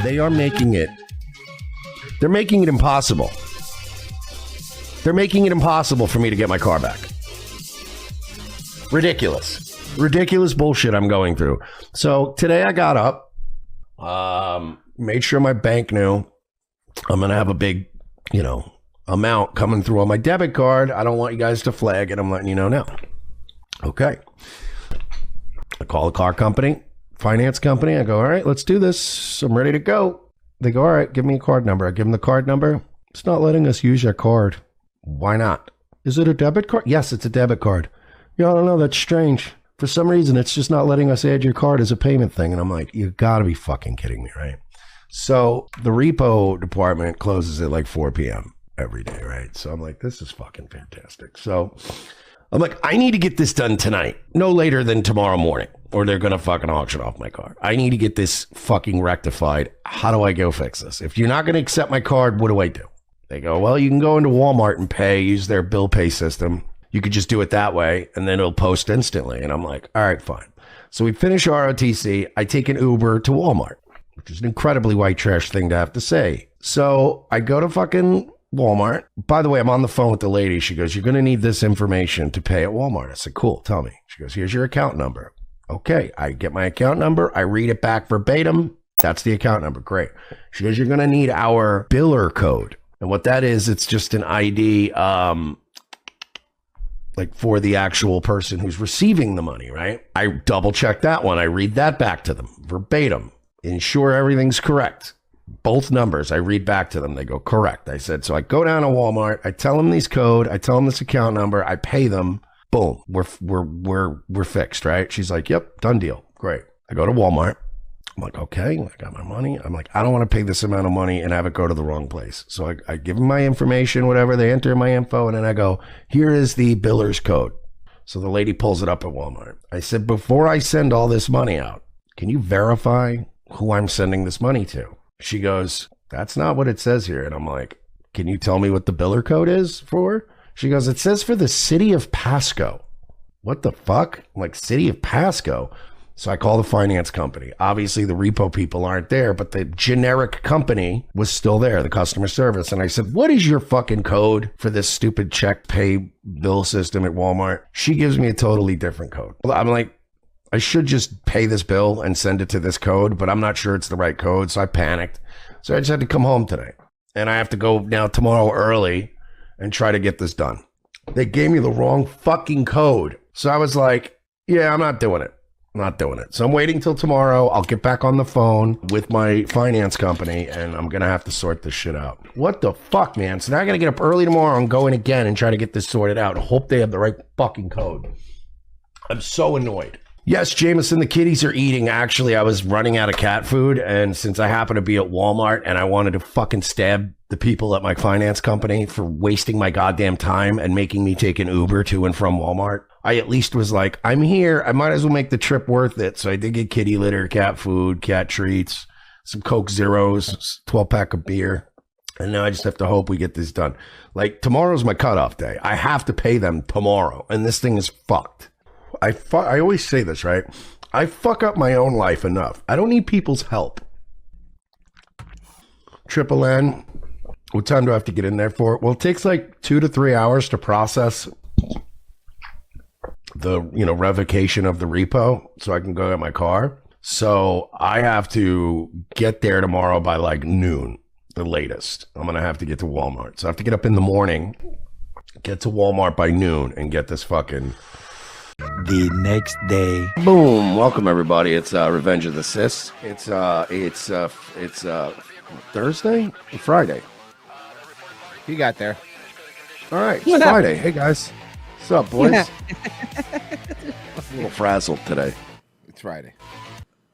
They are making it. They're making it impossible. They're making it impossible for me to get my car back. Ridiculous bullshit I'm going through. So today I got up, made sure my bank knew I'm going to have a big, amount coming through on my debit card. I don't want you guys to flag it. I'm letting you know now. Okay. I call the car company, finance company. I go, all right, let's do this. I'm ready to go. They go, all right, give me a card number. I give them the card number. It's not letting us use your card. Why not? Is it a debit card? Yes, it's a debit card. I don't know. That's strange. For some reason, it's just not letting us add your card as a payment thing. And I'm like, you got to be fucking kidding me, right? So the repo department closes at like 4 p.m. every day, right? So I'm like, this is fucking fantastic. So I'm like, I need to get this done tonight, no later than tomorrow morning, or they're going to fucking auction off my car. I need to get this fucking rectified. How do I go fix this? If you're not going to accept my card, what do I do? They go, well, you can go into Walmart and pay, use their bill pay system. You could just do it that way, and then it'll post instantly. And I'm like, all right, fine. So we finish ROTC. I take an Uber to Walmart, which is an incredibly white trash thing to have to say. So I go to fucking Walmart. By the way, I'm on the phone with the lady. She goes, you're going to need this information to pay at Walmart. I said, cool, tell me. She goes, here's your account number. Okay, I get my account number. I read it back verbatim. That's the account number. Great. She goes, you're going to need our biller code. And what that is, it's just an ID, like for the actual person who's receiving the money, right? I double check that one. I read that back to them verbatim. Ensure everything's correct. Both numbers, I read back to them. They go, correct. I said, so I go down to Walmart. I tell them these code. I tell them this account number. I pay them. Boom. We're fixed, right? She's like, yep, done deal. Great. I go to Walmart. I'm like, okay, I got my money. I'm like, I don't want to pay this amount of money and have it go to the wrong place. So I give them my information, whatever. They enter my info, and then I go, here is the biller's code. So the lady pulls it up at Walmart. I said, before I send all this money out, can you verify who I'm sending this money to? She goes, that's not what it says here. And I'm like, can you tell me what the biller code is for? She goes, it says for the city of Pasco. What the fuck? I'm like, city of Pasco? So I call the finance company. Obviously, the repo people aren't there, but the generic company was still there, the customer service. And I said, what is your fucking code for this stupid check pay bill system at Walmart? She gives me a totally different code. I'm like, I should just pay this bill and send it to this code, but I'm not sure it's the right code. So I panicked. So I just had to come home today. And I have to go now tomorrow early and try to get this done. They gave me the wrong fucking code. So I was like, yeah, I'm not doing it. Not doing it. So I'm waiting till tomorrow. I'll get back on the phone with my finance company, and I'm going to have to sort this shit out. What the fuck, man? So now I got to get up early tomorrow and go in again and try to get this sorted out. I hope they have the right fucking code. I'm so annoyed. Yes, Jameson, the kitties are eating. Actually, I was running out of cat food, and since I happen to be at Walmart and I wanted to fucking stab the people at my finance company for wasting my goddamn time and making me take an Uber to and from Walmart, I at least was like, I'm here. I might as well make the trip worth it. So I did get kitty litter, cat food, cat treats, some Coke Zeros, 12-pack of beer. And now I just have to hope we get this done. Like, tomorrow's my cutoff day. I have to pay them tomorrow, and this thing is fucked. I always say this, right? I fuck up my own life enough. I don't need people's help. Triple N, what time do I have to get in there for? Well, it takes like 2 to 3 hours to process the, revocation of the repo so I can go get my car. So I have to get there tomorrow by like noon, the latest. I'm going to have to get to Walmart. So I have to get up in the morning, get to Walmart by noon, and get this fucking... The next day. Boom. Welcome, everybody. It's Revenge of the Sis. It's Thursday? Friday. You got there. All right. It's Friday. Hey, guys. What's up, boys? A little frazzled today. It's Friday.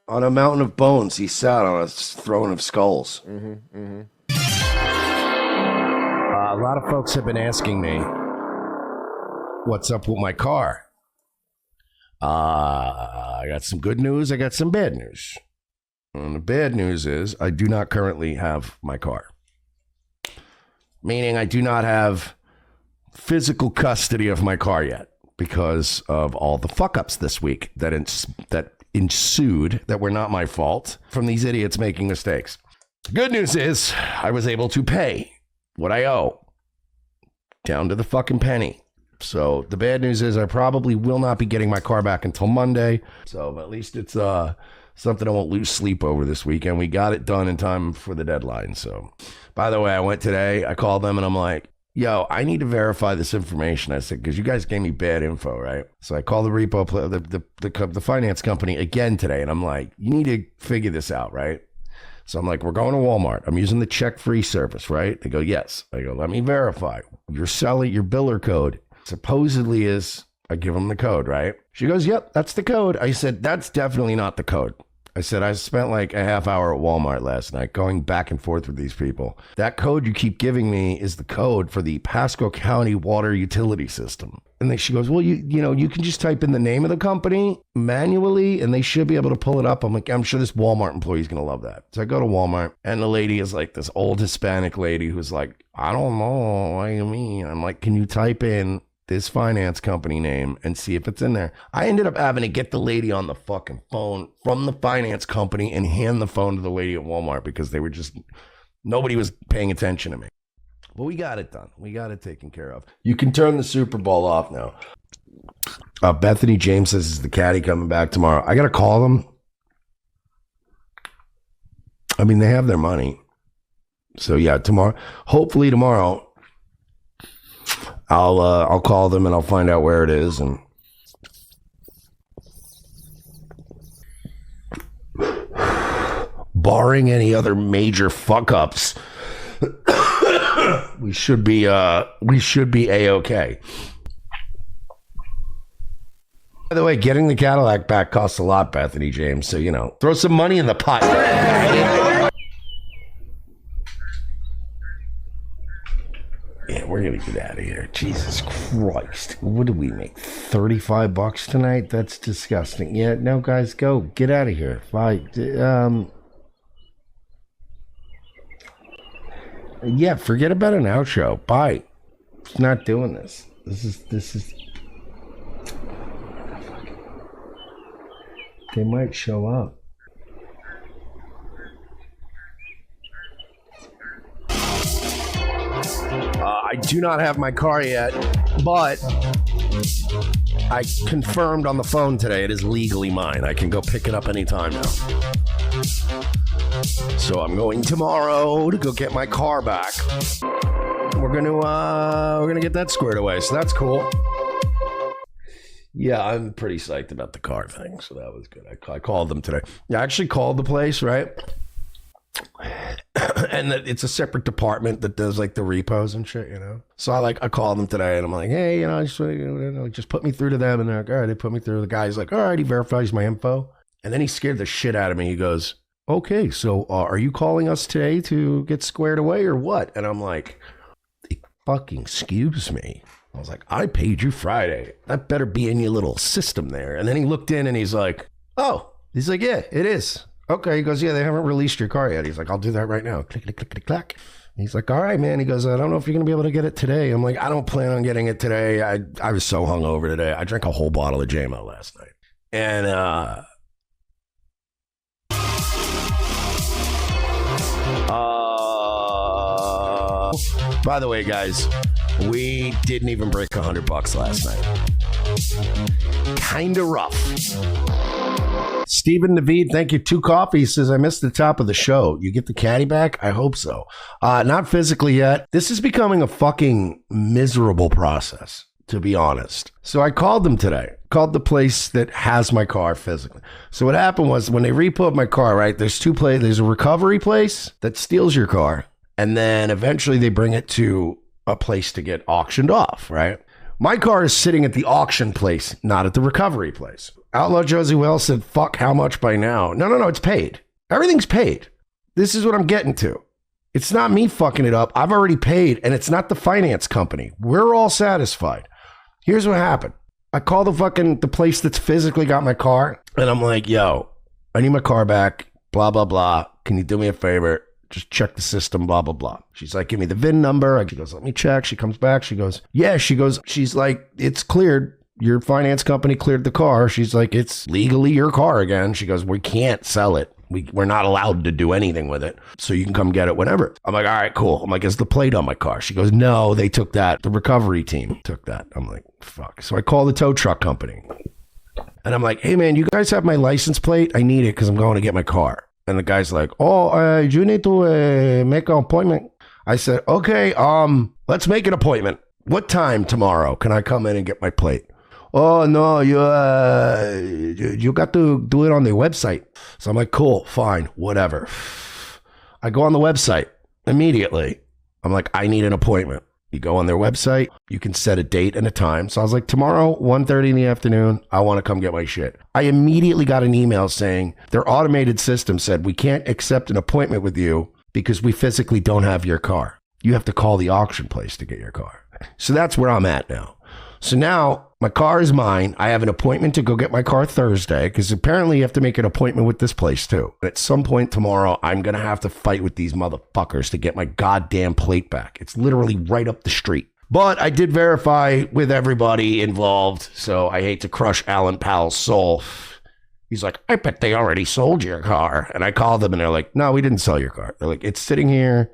On a mountain of bones, he sat on a throne of skulls. Mm-hmm. A lot of folks have been asking me, what's up with my car? I got some good news. I got some bad news. And the bad news is I do not currently have my car. Meaning I do not have physical custody of my car yet because of all the fuck-ups this week that ensued that were not my fault from these idiots making mistakes. The good news is I was able to pay what I owe down to the fucking penny. So the bad news is I probably will not be getting my car back until Monday. So at least it's something I won't lose sleep over this weekend. We got it done in time for the deadline. So, by the way, I went today. I called them and I'm like, yo, I need to verify this information. I said, because you guys gave me bad info, right? So I called the repo, the finance company again today. And I'm like, you need to figure this out, right? So I'm like, we're going to Walmart. I'm using the check-free service, right? They go, yes. I go, let me verify. Your biller code supposedly is, I give them the code, right? She goes, yep, that's the code. I said, that's definitely not the code. I said, I spent like a half hour at Walmart last night going back and forth with these people. That code you keep giving me is the code for the Pasco County water utility system. And then she goes, well, you can just type in the name of the company manually and they should be able to pull it up. I'm like, I'm sure this Walmart employee is going to love that. So I go to Walmart and the lady is like this old Hispanic lady who's like, I don't know what you mean. I'm like, can you type in this finance company name and see if it's in there? I ended up having to get the lady on the fucking phone from the finance company and hand the phone to the lady at Walmart because they were just, nobody was paying attention to me. But we got it done. We got it taken care of. You can turn the Super Bowl off now. Bethany James says, is the caddy coming back tomorrow? I got to call them. I mean, they have their money. So yeah, tomorrow, hopefully tomorrow, I'll call them and I'll find out where it is. And barring any other major fuck ups, we should be A-okay. By the way, getting the Cadillac back costs a lot, Bethany James. So, throw some money in the pot. Yeah, we're going to get out of here. Jesus Christ. What did we make? $35 tonight? That's disgusting. Yeah, no, guys, go. Get out of here. Bye. Yeah, forget about an outro. Bye. Not doing this. This is. They might show up. I do not have my car yet, but I confirmed on the phone today it is legally mine. I can go pick it up anytime now. So I'm going tomorrow to go get my car back. We're gonna get that squared away, so that's cool. Yeah, I'm pretty psyched about the car thing, so that was good. I called them today. I actually called the place, right? And it's a separate department that does like the repos and shit, So I called them today and I'm like, hey, just put me through to them. And they're like, all right, they put me through. The guy's like, all right, he verifies my info. And then he scared the shit out of me. He goes, okay, so are you calling us today to get squared away or what? And I'm like, fucking excuse me. I was like, I paid you Friday. That better be in your little system there. And then he looked in and he's like, oh, he's like, yeah, it is. Okay, he goes, yeah, they haven't released your car yet. He's like, I'll do that right now. Click, click, click, click, click. He's like, all right, man. He goes, I don't know if you're going to be able to get it today. I'm like, I don't plan on getting it today. I was so hungover today. I drank a whole bottle of JMO last night. And, by the way, guys, we didn't even break $100 last night. Kinda rough. Stephen Naveed, thank you. 2 coffees, says, I missed the top of the show. You get the caddy back? I hope so. Not physically yet. This is becoming a fucking miserable process, to be honest. So I called them today. Called the place that has my car physically. So what happened was when they repo my car, right, there's 2 places. There's a recovery place that steals your car. And then eventually they bring it to a place to get auctioned off, right? My car is sitting at the auction place, not at the recovery place. Outlaw Josie Wells said, fuck, how much by now? No, it's paid. Everything's paid. This is what I'm getting to. It's not me fucking it up. I've already paid, and it's not the finance company. We're all satisfied. Here's what happened. I called the place that's physically got my car, and I'm like, yo, I need my car back, blah, blah, blah. Can you do me a favor? Just check the system, blah, blah, blah. She's like, give me the VIN number. She goes, let me check. She comes back. She goes, yeah. She's like, it's cleared. Your finance company cleared the car. She's like, it's legally your car again. She goes, we can't sell it. We're not allowed to do anything with it. So you can come get it whenever. I'm like, all right, cool. I'm like, is the plate on my car? She goes, no, they took that. The recovery team took that. I'm like, fuck. So I call the tow truck company. And I'm like, hey, man, you guys have my license plate? I need it because I'm going to get my car. And the guy's like, you need to make an appointment. I said, okay, let's make an appointment. What time tomorrow can I come in and get my plate? Oh, no, you got to do it on the website. So I'm like, cool, fine, whatever. I go on the website immediately. I'm like, I need an appointment. You go on their website, you can set a date and a time. So I was like, tomorrow, 1:30 in the afternoon, I want to come get my shit. I immediately got an email saying their automated system said, we can't accept an appointment with you because we physically don't have your car. You have to call the auction place to get your car. So that's where I'm at now. So now my car is mine. I have an appointment to go get my car Thursday because apparently you have to make an appointment with this place too. At some point tomorrow, I'm going to have to fight with these motherfuckers to get my goddamn plate back. It's literally right up the street. But I did verify with everybody involved, so I hate to crush Alan Powell's soul. He's like, I bet they already sold your car. And I called them and they're like, no, we didn't sell your car. They're like, it's sitting here.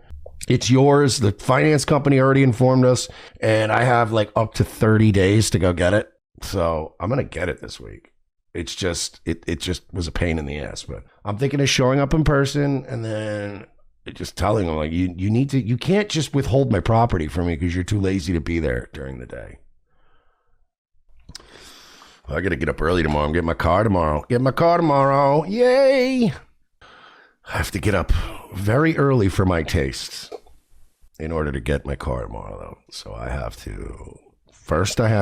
It's yours. The finance company already informed us, and I have like up to 30 days to go get it. So I'm going to get it this week. It's just, it just was a pain in the ass, but I'm thinking of showing up in person and then just telling them like, you can't just withhold my property from me because you're too lazy to be there during the day. I got to get up early tomorrow. I'm getting my car tomorrow. Yay. I have to get up very early for my tastes in order to get my car tomorrow, though. So I have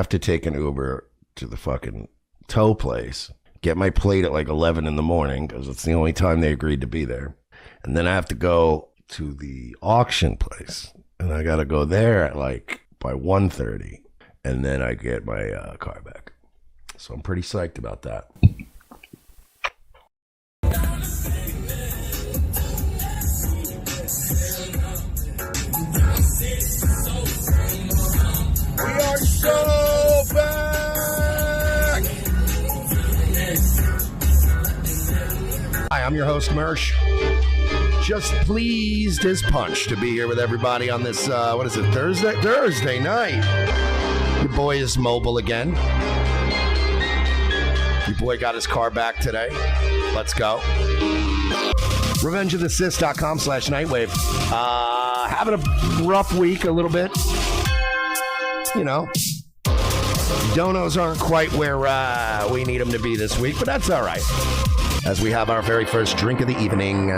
to take an Uber to the fucking tow place, get my plate at like 11 in the morning because it's the only time they agreed to be there. And then I have to go to the auction place, and I got to go there at like by 1:30, and then I get my car back. So I'm pretty psyched about that. We are so back! Hi, I'm your host, Mersh. Just pleased as punch to be here with everybody on this, Thursday? Thursday night. Your boy is mobile again. Your boy got his car back today. Let's go. RevengeOfTheSith.com/Nightwave. Having a rough week a little bit. You know, donos aren't quite where we need them to be this week, but that's all right. As we have our very first drink of the evening.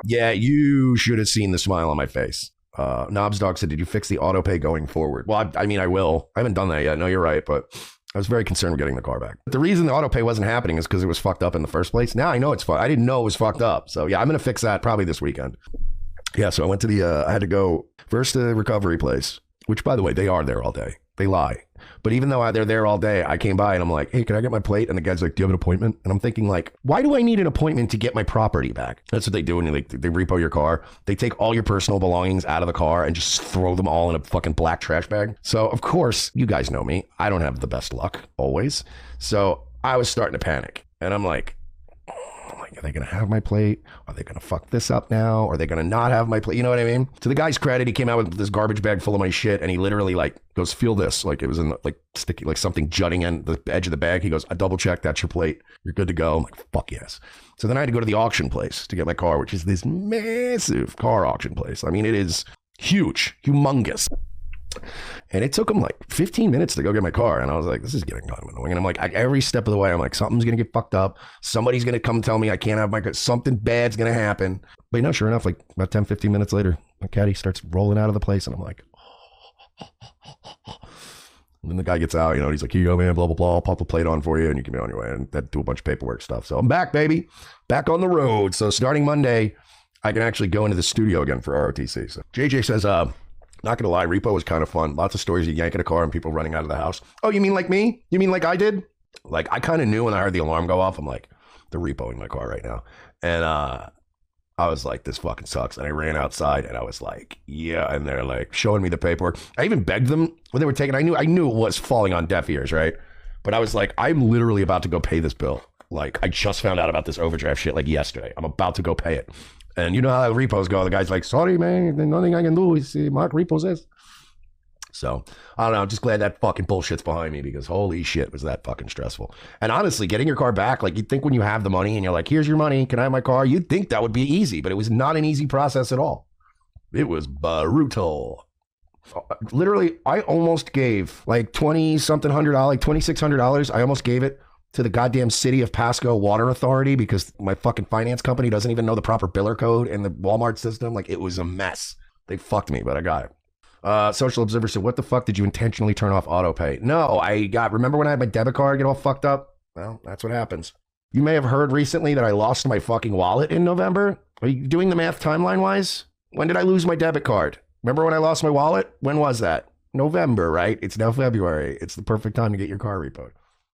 Yeah, you should have seen the smile on my face. Knobs Dog said, did you fix the auto pay going forward? Well, I mean, I will. I haven't done that yet. No, you're right, but I was very concerned with getting the car back. The reason the auto pay wasn't happening is because it was fucked up in the first place. Now I know it's fucked. I didn't know it was fucked up. So yeah, I'm going to fix that probably this weekend. Yeah, so I went to I had to go first to the recovery place, which by the way, they are there all day. They lie. But even though they're there all day, I came by and I'm like, hey, can I get my plate? And the guy's like, do you have an appointment? And I'm thinking like, why do I need an appointment to get my property back? That's what they do when they repo your car. They take all your personal belongings out of the car and just throw them all in a fucking black trash bag. So of course, you guys know me. I don't have the best luck always. So I was starting to panic and I'm like, are they going to have my plate? Are they going to fuck this up now? Are they going to not have my plate? You know what I mean? To the guy's credit, he came out with this garbage bag full of my shit and he literally like goes, feel this. Like it was in like sticky, like something jutting in the edge of the bag. He goes, I double checked. That's your plate. You're good to go. I'm like, fuck yes. So then I had to go to the auction place to get my car, which is this massive car auction place. I mean, it is huge, humongous. And it took him like 15 minutes to go get my car. And I was like, this is getting kind of annoying. And I'm like, every step of the way, I'm like, something's going to get fucked up. Somebody's going to come tell me I can't have my car. Something bad's going to happen. But you know, sure enough, like about 10, 15 minutes later, my caddy starts rolling out of the place. And I'm like, and then the guy gets out, you know, and he's like, here you go, man, blah, blah, blah. I'll pop the plate on for you and you can be on your way. And that do a bunch of paperwork stuff. So I'm back, baby. Back on the road. So starting Monday, I can actually go into the studio again for ROTC. So JJ says, not going to lie, repo was kind of fun. Lots of stories of yanking a car and people running out of the house. Oh, you mean like me? You mean like I did? Like, I kind of knew when I heard the alarm go off. I'm like, they're repoing my car right now. And I was like, this fucking sucks. And I ran outside and I was like, yeah. And they're like showing me the paperwork. I even begged them when they were taking, I knew it was falling on deaf ears, right? But I was like, I'm literally about to go pay this bill. Like, I just found out about this overdraft shit like yesterday. I'm about to go pay it. And you know how repos go. The guy's like, sorry, man, there's nothing I can do. It's Mark Repos is. So, I don't know. I'm just glad that fucking bullshit's behind me because holy shit, was that fucking stressful. And honestly, getting your car back, like you'd think when you have the money and you're like, here's your money, can I have my car? You'd think that would be easy, but it was not an easy process at all. It was brutal. Literally, I almost gave like $2,600, like $2,600. I almost gave it to the goddamn city of Pasco Water Authority because my fucking finance company doesn't even know the proper biller code in the Walmart system. Like, it was a mess. They fucked me, but I got it. Social Observer said, what the fuck did you intentionally turn off auto pay? No, remember when I had my debit card get all fucked up? Well, that's what happens. You may have heard recently that I lost my fucking wallet in November. Are you doing the math timeline wise? When did I lose my debit card? Remember when I lost my wallet? When was that? November, right? It's now February. It's the perfect time to get your car repoed.